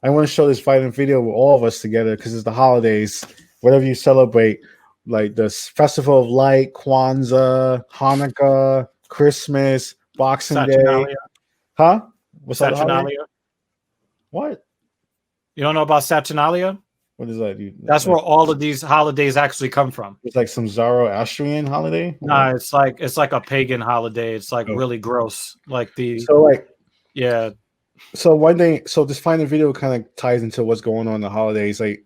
I want to show this violent video with all of us together because it's the holidays. Whatever you celebrate, like the Festival of Light, Kwanzaa, Hanukkah, Christmas, Boxing Day. Saturnalia. Huh? What's that? Saturnalia. What? You don't know about Saturnalia? What is that? That's where all of these holidays actually come from. It's like some Zoroastrian holiday? No, it's like a pagan holiday. It's like really gross. Like yeah. So one thing, so this final video kind of ties into what's going on in the holidays. Like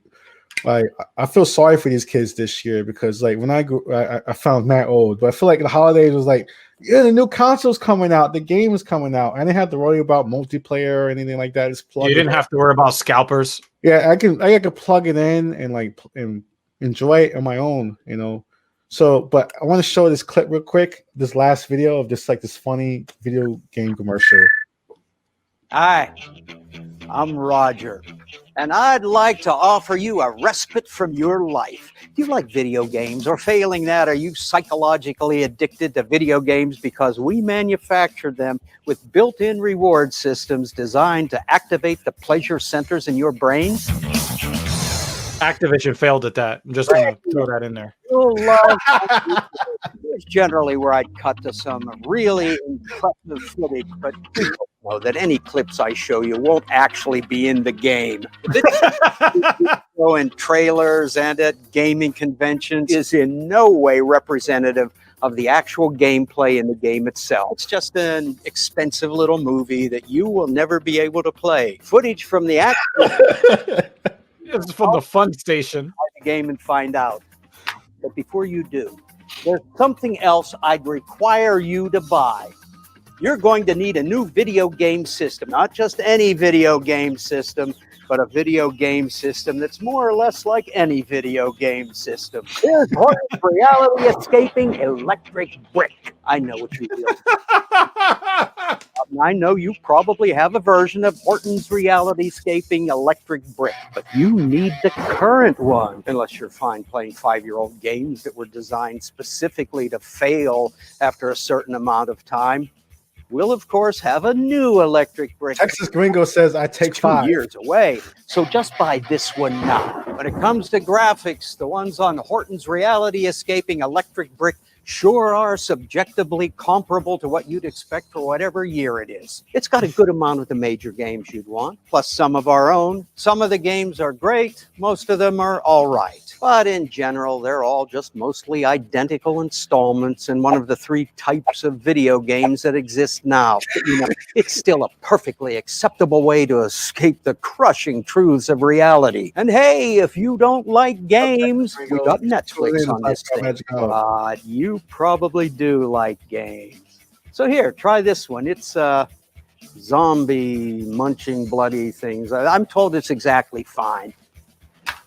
I feel sorry for these kids this year because like when I found Matt old, but I feel like the holidays was like, yeah, the new console's coming out, the game is coming out. I didn't have to worry about multiplayer or anything like that. You didn't have to worry about scalpers. Yeah, I could plug it in and enjoy it on my own, you know. So, but I want to show this clip real quick. This last video of this funny video game commercial. Hi, I'm Roger, and I'd like to offer you a respite from your life. Do you like video games, or failing that, are you psychologically addicted to video games because we manufactured them with built-in reward systems designed to activate the pleasure centers in your brain? Activision failed at that. I'm just going to throw that in there. Here's generally where I'd cut to some really impressive footage, but please don't know that any clips I show you won't actually be in the game. In trailers and at gaming conventions is in no way representative of the actual gameplay in the game itself. It's just an expensive little movie that you will never be able to play. Footage from the actual it's from the fun station. The game and find out. But before you do, there's something else I'd require you to buy. You're going to need a new video game system, not just any video game system, but a video game system that's more or less like any video game system. Here's Horton's reality escaping electric brick. I know what you do. I know you probably have a version of Horton's reality escaping electric brick, but you need the current one, unless you're fine playing 5-year-old games that were designed specifically to fail after a certain amount of time. We'll, of course, have a new electric brick. Texas Gringo says I take 5 years away. So just buy this one now. When it comes to graphics, the ones on Horton's reality escaping electric brick sure are subjectively comparable to what you'd expect for whatever year it is. It's got a good amount of the major games you'd want, plus some of our own. Some of the games are great. Most of them are all right. But in general, they're all just mostly identical installments in one of the 3 types of video games that exist now. But, you know, it's still a perfectly acceptable way to escape the crushing truths of reality. And hey, if you don't like games, we got Netflix on this thing. But you probably do like games. So here, try this one. It's zombie munching bloody things. I'm told it's exactly fine.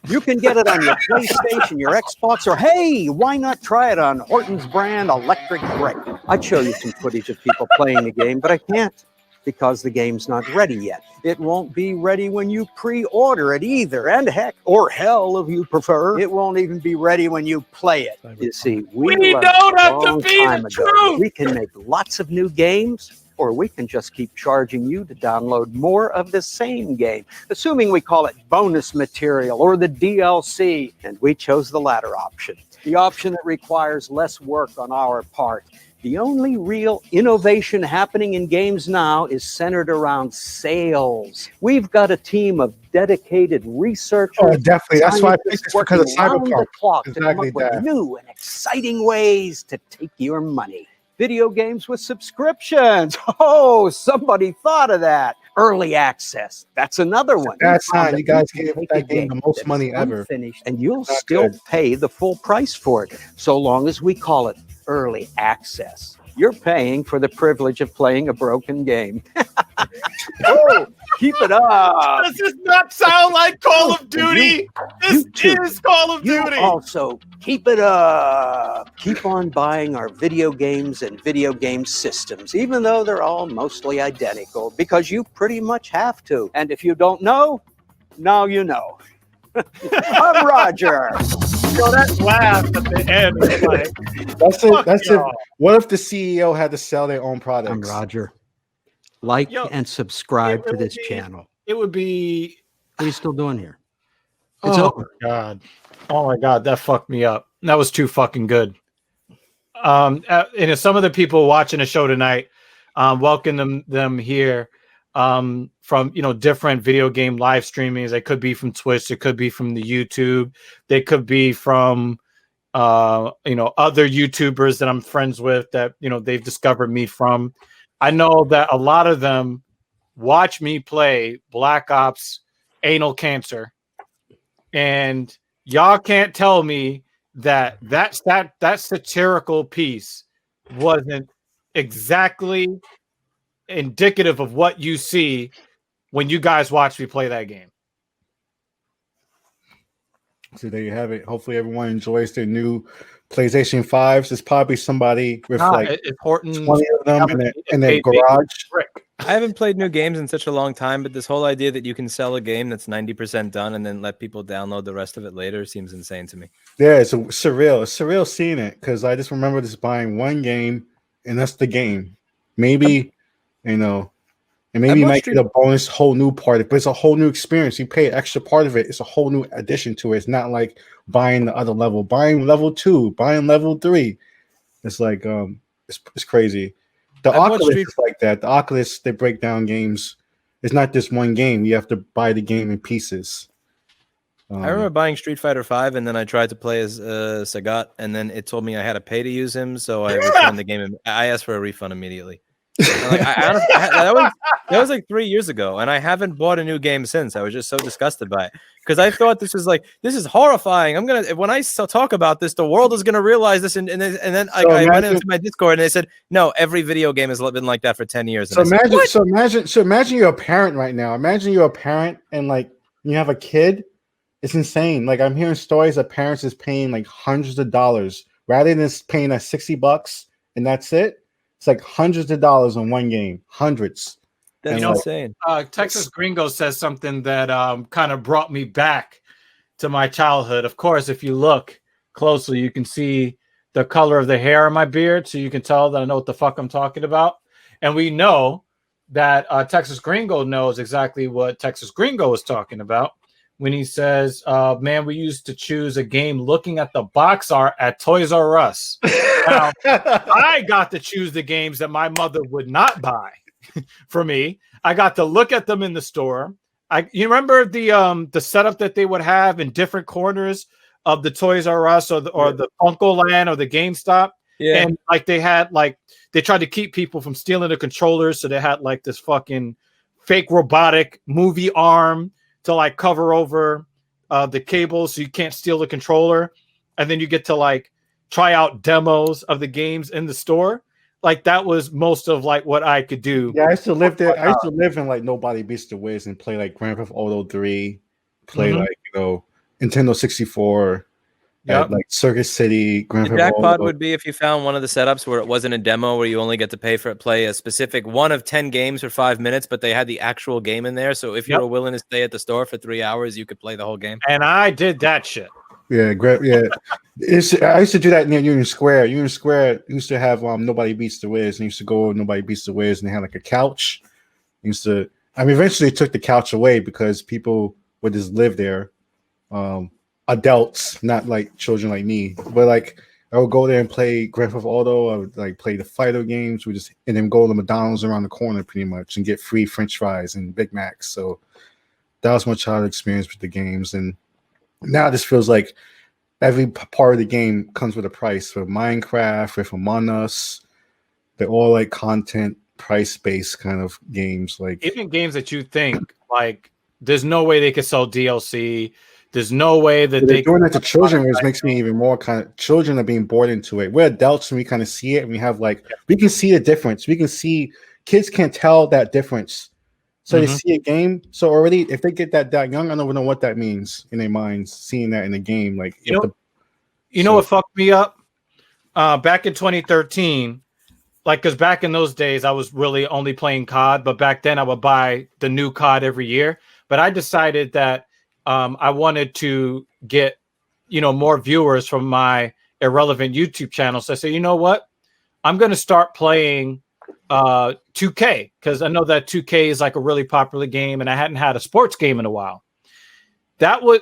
You can get it on your PlayStation, your Xbox, or hey, why not try it on Horton's brand electric brick? I'd show you some footage of people playing the game, but I can't because the game's not ready yet. It won't be ready when you pre-order it either. And heck, or hell if you prefer, it won't even be ready when you play it. You see, we don't have to be the truth. We can make lots of new games, or we can just keep charging you to download more of the same game, assuming we call it bonus material or the DLC, and we chose the latter option, the option that requires less work on our part. The only real innovation happening in games now is centered around sales. We've got a team of dedicated researchers. Oh, definitely. That's why I think it's because of Cyberpunk. The clock to come up with new and exciting ways to take your money. Video games with subscriptions. Oh, somebody thought of that. Early access. That's another one. That's not. You guys gave that game the most money ever. And you'll still pay the full price for it, so long as we call it early access. You're paying for the privilege of playing a broken game. Oh, keep it up. Does this not sound like Call of Duty? This is Call of Duty. Also, keep it up. Keep on buying our video games and video game systems, even though they're all mostly identical, because you pretty much have to. And if you don't know, now you know. I'm Roger. So that laugh at the end is like, that's it. What if the CEO had to sell their own products? I'm Roger. Like and subscribe to this channel. It would be What are you still doing here? It's oh over. God. Oh my God, that fucked me up. That was too fucking good. And some of the people watching the show tonight, welcome them here from different video game live streamings. They could be from Twitch, it could be from the YouTube, they could be from other YouTubers that I'm friends with that they've discovered me from. I know that a lot of them watch me play Black Ops Anal Cancer, and y'all can't tell me that satirical piece wasn't exactly indicative of what you see when you guys watch me play that game. So there you have it. Hopefully everyone enjoys their new PlayStation 5s. There's probably somebody with 20 of them in their garage. I haven't played new games in such a long time, but this whole idea that you can sell a game that's 90% done and then let people download the rest of it later seems insane to me. Yeah, it's surreal. It's surreal seeing it because I just remember just buying one game and that's the game. Maybe, and maybe you might get a bonus whole new part of it, but it's a whole new experience. You pay an extra part of it. It's a whole new addition to it. It's not like buying the other level, buying level 2, buying level 3. It's like it's crazy. The Oculus is like that. The Oculus, they break down games. It's not just one game. You have to buy the game in pieces. I remember buying Street Fighter V, and then I tried to play as Sagat, and then it told me I had to pay to use him, so I returned the game. And I asked for a refund immediately. And that was like 3 years ago, and I haven't bought a new game since. I was just so disgusted by it because I thought this is horrifying. When I talk about this, the world is gonna realize this, and then I went into my Discord and they said no, every video game has been like that for 10 years. So imagine you're a parent right now. Imagine you're a parent and like you have a kid. It's insane. Like I'm hearing stories of parents is paying like hundreds of dollars rather than paying us $60 and that's it. It's like hundreds of dollars on one game, hundreds. That's insane. Texas Gringo says something that kind of brought me back to my childhood. Of course, if you look closely, you can see the color of the hair on my beard, so you can tell that I know what the fuck I'm talking about. And we know that Texas Gringo knows exactly what Texas Gringo is talking about when he says, man, we used to choose a game looking at the box art at Toys R Us. Now, I got to choose the games that my mother would not buy for me. I got to look at them in the store. You remember the setup that they would have in different corners of the Toys R Us or the Funko Land or the GameStop? Yeah. And like they tried to keep people from stealing the controllers, so they had like this fucking fake robotic movie arm to like cover over the cable so you can't steal the controller, and then you get to like try out demos of the games in the store. Like that was most of like what I could do. Yeah, I used to live there. I used to live in like Nobody Beats the Wiz and play like Grand Theft Auto 3, play like Nintendo 64. At like Circuit City, Grand Theft Auto. The jackpot would be if you found one of the setups where it wasn't a demo, where you only get to play a specific one of 10 games for 5 minutes, but they had the actual game in there. So if you were willing to stay at the store for 3 hours, you could play the whole game. And I did that shit. Yeah, great. Yeah, I used to do that near Union Square. Union Square used to have Nobody Beats the Wiz, and you used to go Nobody Beats the Wiz, and they had like a couch. Eventually took the couch away because people would just live there. Adults, not like children like me, but like I would go there and play Grand Theft Auto. I would like play the fighter games. And then go to McDonald's around the corner pretty much and get free French fries and Big Macs. So that was my childhood experience with the games. And now this feels like every part of the game comes with a price. For Minecraft, with Among Us, they're all like content price-based kind of games. Like even games that you think like there's no way they could sell DLC. There's no way that they're doing it to children, which makes me even more kind of children are being bored into it. We're adults and we kind of see it, and we have like we can see the difference. We can see kids can't tell that difference. So they see a game. So already, if they get that young, I don't even know what that means in their minds. Seeing that in the game, like you know what fucked me up back in 2013. Like, because back in those days, I was really only playing COD, but back then I would buy the new COD every year. But I decided that I wanted to get, more viewers from my irrelevant YouTube channel. So I said, you know what? I'm going to start playing 2K because I know that 2K is like a really popular game and I hadn't had a sports game in a while. that would,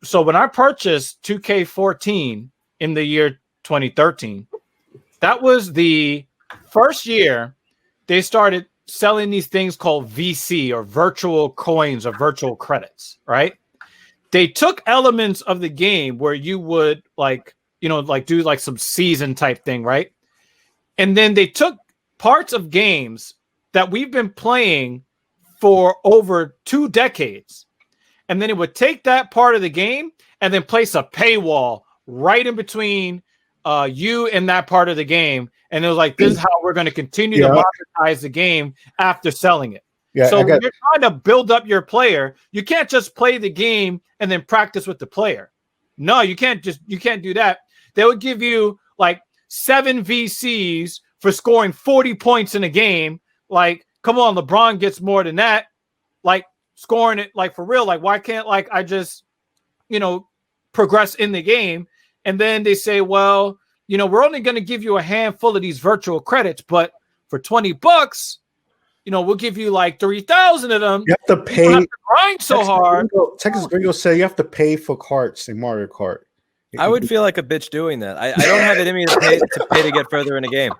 so when I purchased 2K14 in the year 2013, that was the first year they started selling these things called VC, or virtual coins or virtual credits, right? They took elements of the game where you would like, like do like some season type thing, right? And then they took parts of games that we've been playing for over 2 decades. And then it would take that part of the game and then place a paywall right in between you and that part of the game. And it was like, this is how we're going to continue to monetize the game after selling it. Yeah, so when you're trying to build up your player, you can't just play the game and then practice with the player. No, you can't do that. They would give you like 7 VCs for scoring 40 points in a game. Like, come on, LeBron gets more than that. Like, scoring it, like, for real. Like, why can't, like, I just, progress in the game? And then they say, well, we're only going to give you a handful of these virtual credits, but for $20, we'll give you like 3,000 of them. You have to pay. You have to grind so hard. Texas Gringo said you have to pay for carts in Mario Kart. I would feel like a bitch doing that. I don't have it in me to pay to get further in a game.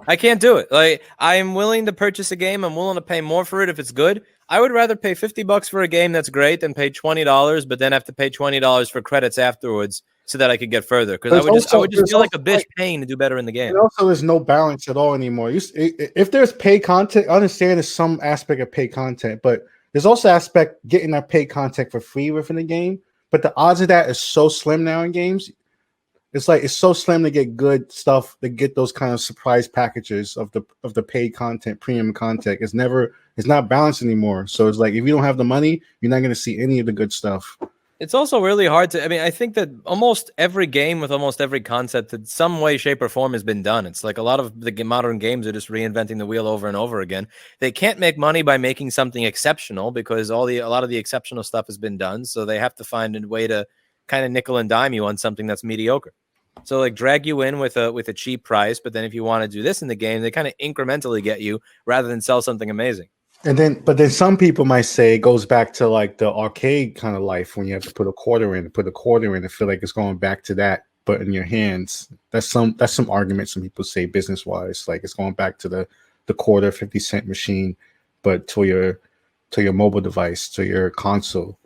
I can't do it. Like, I'm willing to purchase a game. I'm willing to pay more for it if it's good. I would rather pay $50 for a game that's great than pay $20, but then have to pay $20 for credits afterwards so that I could get further. Because I would just feel like a bitch paying to do better in the game. And also, there's no balance at all anymore. If there's paid content, I understand there's some aspect of paid content, but there's also aspect getting that paid content for free within the game. But the odds of that is so slim now in games. It's so slim to get good stuff, to get those kind of surprise packages of the paid content, premium content. It's not balanced anymore. So it's like, if you don't have the money, you're not going to see any of the good stuff. It's also really hard to, I think that almost every game with almost every concept in some way, shape, or form has been done. It's like a lot of the modern games are just reinventing the wheel over and over again. They can't make money by making something exceptional because a lot of the exceptional stuff has been done. So they have to find a way to kind of nickel and dime you on something that's mediocre. So like drag you in with a cheap price, but then if you want to do this in the game, they kind of incrementally get you rather than sell something amazing. But then some people might say it goes back to like the arcade kind of life when you have to put a quarter in and feel like it's going back to that, but in your hands. That's some argument some people say business wise, like it's going back to the quarter 50-cent machine, but to your mobile device, to your console.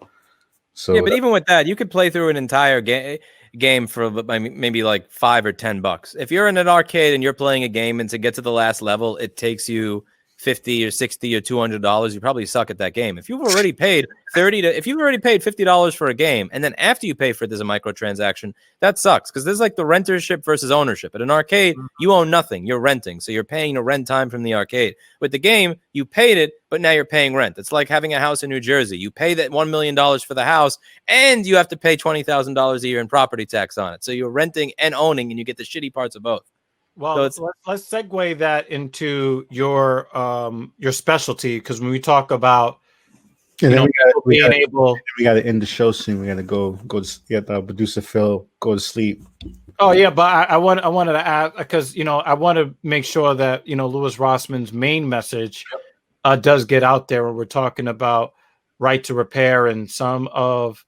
So yeah, but even with that, you could play through an entire game for maybe like $5 or $10. If you're in an arcade and you're playing a game and to get to the last level, it takes you $50 or $60 or $200, you probably suck at that game. If you've already paid $50 for a game, and then after you pay for it, there's a microtransaction, that sucks because there's like the rentership versus ownership. At an arcade, you own nothing, you're renting, so you're paying to rent time from the arcade. With the game, you paid it, but now you're paying rent. It's like having a house in New Jersey. You pay that $1 million for the house, and you have to pay $20,000 a year in property tax on it. So you're renting and owning, and you get the shitty parts of both. Well, so let's segue that into your specialty, because when we talk about we got to end the show soon. We got to go get the producer Phil go to sleep. Oh yeah, but I wanted to add, because I want to make sure that Louis Rossmann's main message does get out there when we're talking about right to repair, and some of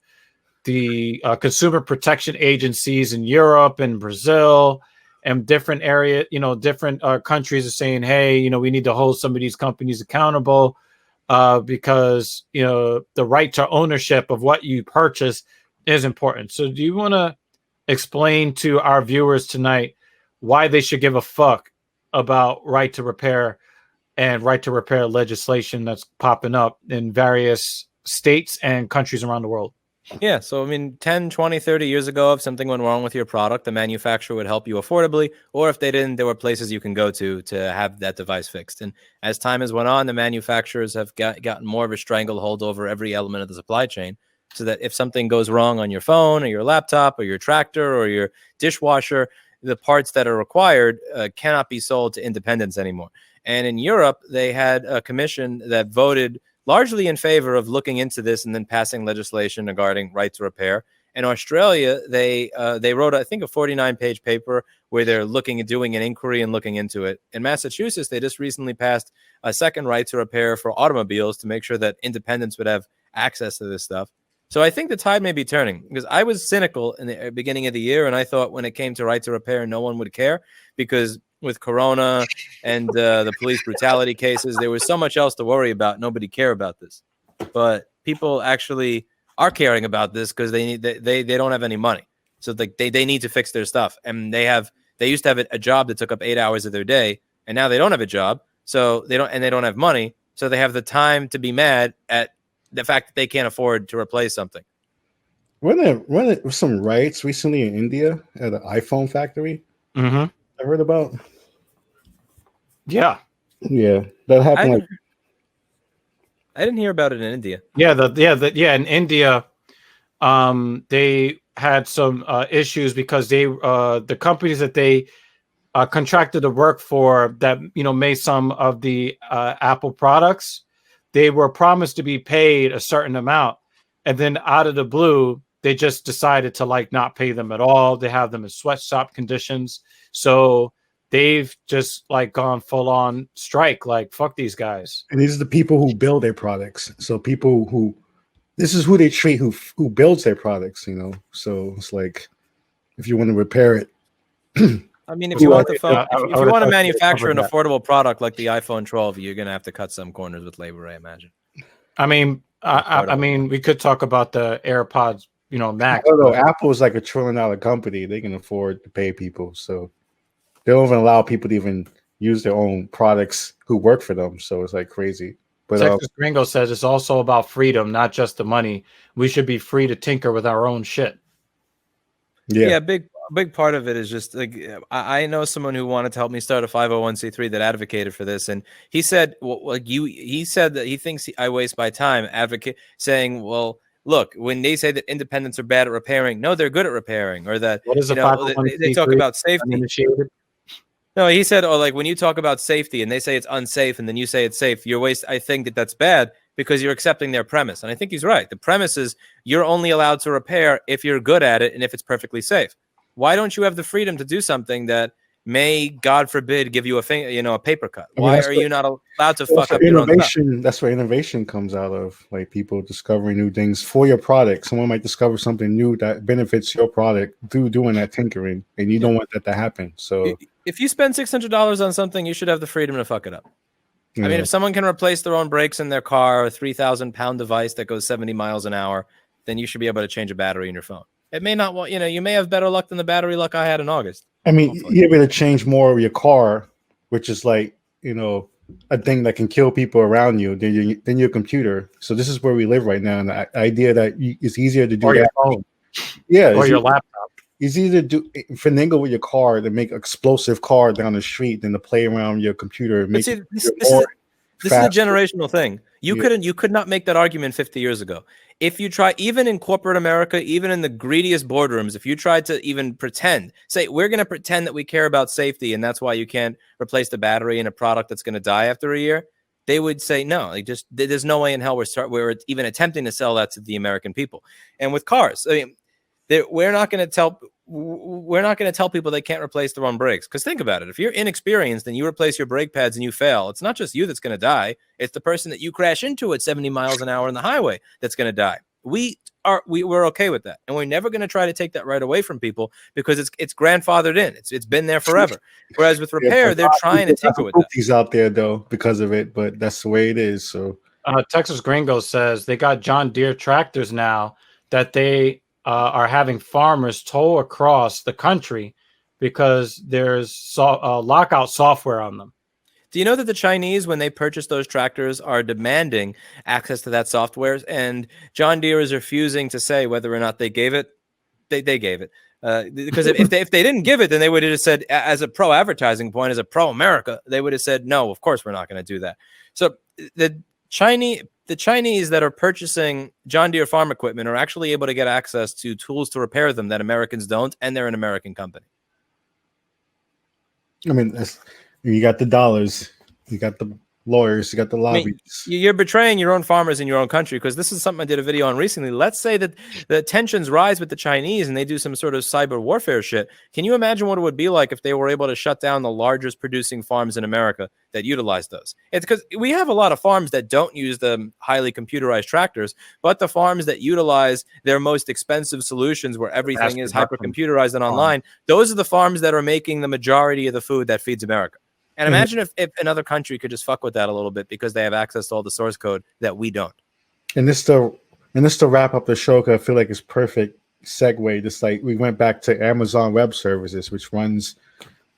the consumer protection agencies in Europe and Brazil and different area, different countries are saying, hey, we need to hold some of these companies accountable because, the right to ownership of what you purchase is important. So do you want to explain to our viewers tonight why they should give a fuck about right to repair and right to repair legislation that's popping up in various states and countries around the world? Yeah, so 10, 20, 30 years ago, if something went wrong with your product, the manufacturer would help you affordably, or if they didn't, there were places you can go to have that device fixed. And as time has went on, the manufacturers have gotten more of a stranglehold over every element of the supply chain, so that if something goes wrong on your phone or your laptop or your tractor or your dishwasher, the parts that are required cannot be sold to independents anymore. And in Europe, they had a commission that voted largely in favor of looking into this and then passing legislation regarding right to repair. In Australia, they wrote, I think, a 49-page paper where they're doing an inquiry and looking into it. In Massachusetts, they just recently passed a second right to repair for automobiles to make sure that independents would have access to this stuff. So I think the tide may be turning, because I was cynical in the beginning of the year, and I thought when it came to right to repair, no one would care, because with Corona and the police brutality cases, there was so much else to worry about. Nobody cared about this, but people actually are caring about this because they don't have any money, so they need to fix their stuff, and they used to have a job that took up 8 hours of their day, and now they don't have a job, so they don't have money, so they have the time to be mad at the fact that they can't afford to replace something. Weren't there some riots recently in India at an iPhone factory? Mm-hmm. I heard about. Yeah. Yeah, that happened. I didn't hear about it in India. Yeah. In India, they had some issues because the companies that they contracted to work for that made some of the Apple products, they were promised to be paid a certain amount, and then out of the blue they just decided to not pay them at all. They have them in sweatshop conditions, so they've just gone full on strike, fuck these guys. And these are the people who build their products. So people who, this is who they treat, who builds their products, So it's like, if you want to repair it. I mean, if you want the phone, if you want to manufacture an affordable product like the iPhone 12, you're going to have to cut some corners with labor, I imagine. I mean, we could talk about the AirPods, Max. I don't know. Apple is like $1 trillion company. They can afford to pay people, so they don't even allow people to even use their own products who work for them. So it's crazy. But Texas Gringo says it's also about freedom, not just the money. We should be free to tinker with our own shit. Yeah, big part of it is just I know someone who wanted to help me start a 501c3 that advocated for this, and he said, he said that he thinks I waste my time saying, well, look, when they say that independents are bad at repairing, no, they're good at repairing, or that what is they talk about safety. No, he said, when you talk about safety and they say it's unsafe and then you say it's safe, I think that's bad because you're accepting their premise. And I think he's right. The premise is you're only allowed to repair if you're good at it and if it's perfectly safe. Why don't you have the freedom to do something that may, God forbid, give you a paper cut? Why are you not allowed to fuck up your own stuff? That's where innovation comes out of, people discovering new things for your product. Someone might discover something new that benefits your product through doing that tinkering, and you don't want that to happen. So if you spend $600 on something, you should have the freedom to fuck it up. Yeah. I mean, if someone can replace their own brakes in their car, a 3,000-pound device that goes 70 miles an hour, then you should be able to change a battery in your phone. It may not, you may have better luck than the battery luck I had in August. I mean, you're able to change more of your car, which is a thing that can kill people around you than your computer. So this is where we live right now, and the idea that it's easier to do or that. Your phone. Yeah, or your laptop. It's easier to finagle with your car to make an explosive car down the street than to play around your computer. And this is a generational thing. You could not make that argument 50 years ago. If you try, even in corporate America, even in the greediest boardrooms, if you tried to even say, we're going to pretend that we care about safety and that's why you can't replace the battery in a product that's going to die after a year, they would say, no, there's no way in hell we're even attempting to sell that to the American people. And with cars, I mean, we're not going to tell people they can't replace their own brakes. Because think about it. If you're inexperienced and you replace your brake pads and you fail, it's not just you that's going to die. It's the person that you crash into at 70 miles an hour on the highway that's going to die. We're okay with that. And we're never going to try to take that right away from people because it's grandfathered in. It's been there forever. Whereas with repair, they're trying to tinker with that. He's out there, though, because of it. But that's the way it is. So Texas Gringo says they got John Deere tractors now that they are having farmers tow across the country because there's lockout software on them. Do you know that the Chinese, when they purchase those tractors, are demanding access to that software? And John Deere is refusing to say whether or not they gave it. They gave it. Because if they didn't give it, then they would have said, as a pro-advertising point, as a pro-America, they would have said, no, of course we're not going to do that. So the Chinese that are purchasing John Deere farm equipment are actually able to get access to tools to repair them that Americans don't, and they're an American company. I mean, you got the dollars, you got the lawyers, you got the I mean, lobbies. you're betraying your own farmers in your own country, because this is something I did a video on recently. Let's say that the tensions rise with the Chinese and they do some sort of cyber warfare shit. Can you imagine what it would be like if they were able to shut down the largest producing farms in America that utilize those? It's because we have a lot of farms that don't use the highly computerized tractors, but the farms that utilize their most expensive solutions where everything is hyper computerized and online, those are the farms that are making the majority of the food that feeds America. And imagine if another country could just fuck with that a little bit because they have access to all the source code that we don't. And this to wrap up the show, because I feel like it's perfect segue. Just like we went back to Amazon Web Services, which runs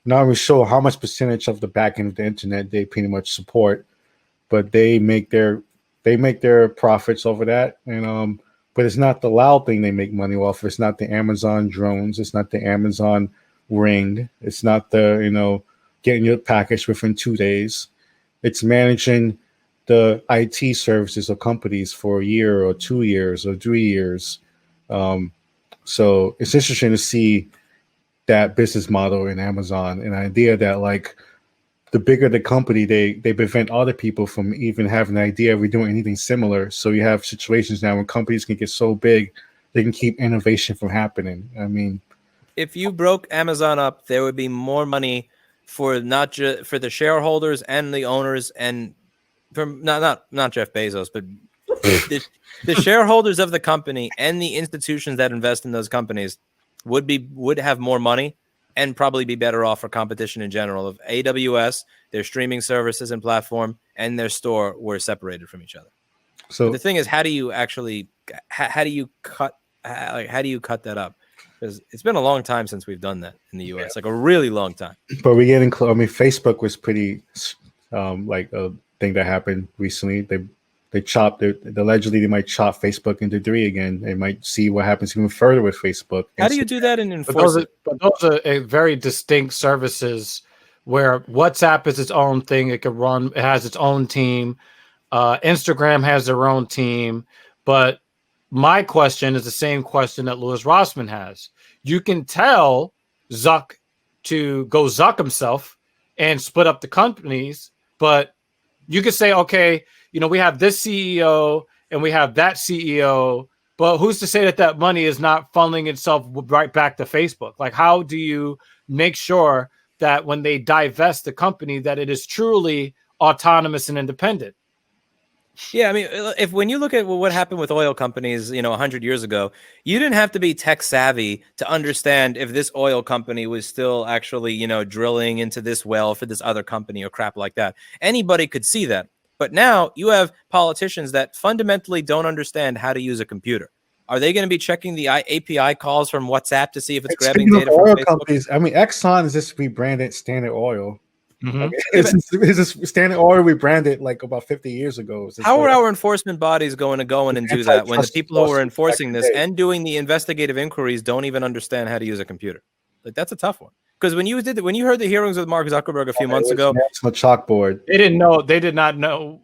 not only show how much percentage of the back end of the internet they pretty much support, but they make their profits over that. And but it's not the loud thing they make money off. It's not the Amazon drones. It's not the Amazon Ring. It's not the getting your package within 2 days. It's managing the IT services of companies for a year or 2 years or 3 years. So it's interesting to see that business model in Amazon, and the idea that like the bigger the company, they prevent other people from even having an idea of doing anything similar. So you have situations now when companies can get so big, they can keep innovation from happening. I mean, if you broke Amazon up, there would be more money for not just for the shareholders and the owners, and from not Jeff Bezos, but the shareholders of the company and the institutions that invest in those companies would have more money and probably be better off for competition in general. If AWS, their streaming services and platform, and their store were separated from each other. So but the thing is, how do you cut that up? Because it's been a long time since we've done that in the U.S., like a really long time. But we're getting close. I mean, Facebook was pretty like a thing that happened recently. They chopped it. Allegedly, they might chop Facebook into 3 again. They might see what happens even further with Facebook. How do you do that and enforce it? But those are very distinct services where WhatsApp is its own thing. It can run. It has its own team. Instagram has their own team. But my question is the same question that Louis Rossmann has. You can tell Zuck to go Zuck himself and split up the companies, but you could say, okay, we have this CEO and we have that CEO, but who's to say that money is not funneling itself right back to Facebook? Like, how do you make sure that when they divest the company, that it is truly autonomous and independent? Yeah, I mean, when you look at what happened with oil companies, 100 years ago, you didn't have to be tech savvy to understand if this oil company was still actually, drilling into this well for this other company or crap like that. Anybody could see that. But now you have politicians that fundamentally don't understand how to use a computer. Are they going to be checking the API calls from WhatsApp to see if it's grabbing data from Facebook? Companies, I mean, Exxon is just rebranded Standard Oil. Mm-hmm. I mean, it's just Standard Oil rebranded like about 50 years ago. How are our enforcement bodies going to go in and do that when the people who are enforcing this and doing the investigative inquiries don't even understand how to use a computer? Like, that's a tough one. Because when you heard the hearings with Mark Zuckerberg a few months ago, national chalkboard. They didn't know. They did not know.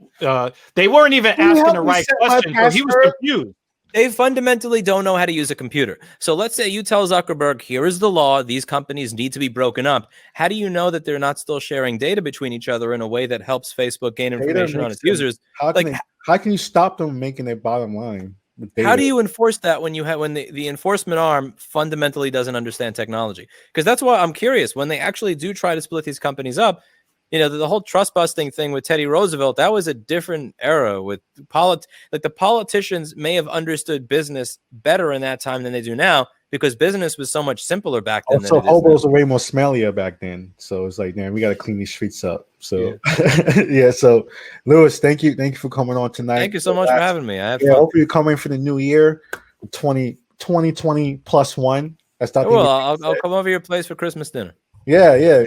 They weren't even asking the right question. So he was confused. They fundamentally don't know how to use a computer. So let's say you tell Zuckerberg, here is the law. These companies need to be broken up. How do you know that they're not still sharing data between each other in a way that helps Facebook gain information on its users? How can you stop them making their bottom line? How do you enforce that when the enforcement arm fundamentally doesn't understand technology? Because that's why I'm curious. When they actually do try to split these companies up, the whole trust busting thing with Teddy Roosevelt, that was a different era with the politicians may have understood business better in that time than they do now, because business was so much simpler back then. Also, hobos were way more smellier back then. So it's like, man, we got to clean these streets up. So yeah. So Louis, thank you for coming on tonight. Thank you so much for having me. I had fun. Hopefully you're coming for the new year, 2020 plus one. I'll come over your place for Christmas dinner. Yeah.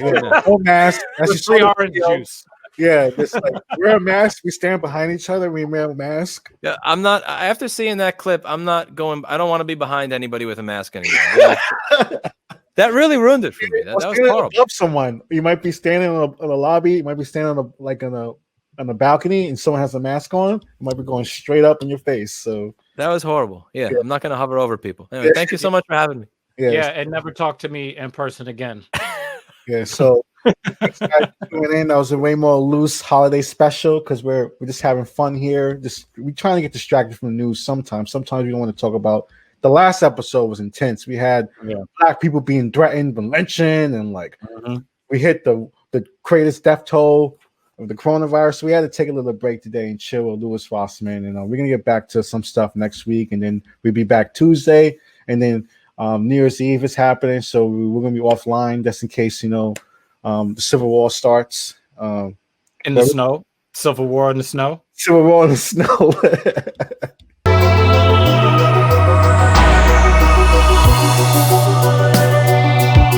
No mask. That's free orange juice. Yeah, just like wear a mask. We stand behind each other. We wear a mask. Yeah, I'm not. After seeing that clip, I'm not going. I don't want to be behind anybody with a mask anymore. That really ruined it for me. That was horrible. Above someone, you might be standing on a lobby. You might be standing on the balcony, and someone has a mask on. You might be going straight up in your face. So that was horrible. Yeah. I'm not going to hover over people. Anyway, thank you so much for having me. Yeah, and never talk to me in person again. Yeah, so Thanks, guys, for tuning in. That was a way more loose holiday special because we're just having fun here. Just we're trying to get distracted from the news sometimes. Sometimes we don't want to talk about. The last episode was intense. We had black people being threatened with lynching, and like we hit the greatest death toll of the coronavirus. So we had to take a little break today and chill with Louis Rossmann. And we're gonna get back to some stuff next week, and then we'll be back Tuesday, and then New Year's Eve is happening, so we're gonna be offline just in case the Civil War starts. In the snow, Civil War in the snow. Civil War in the snow.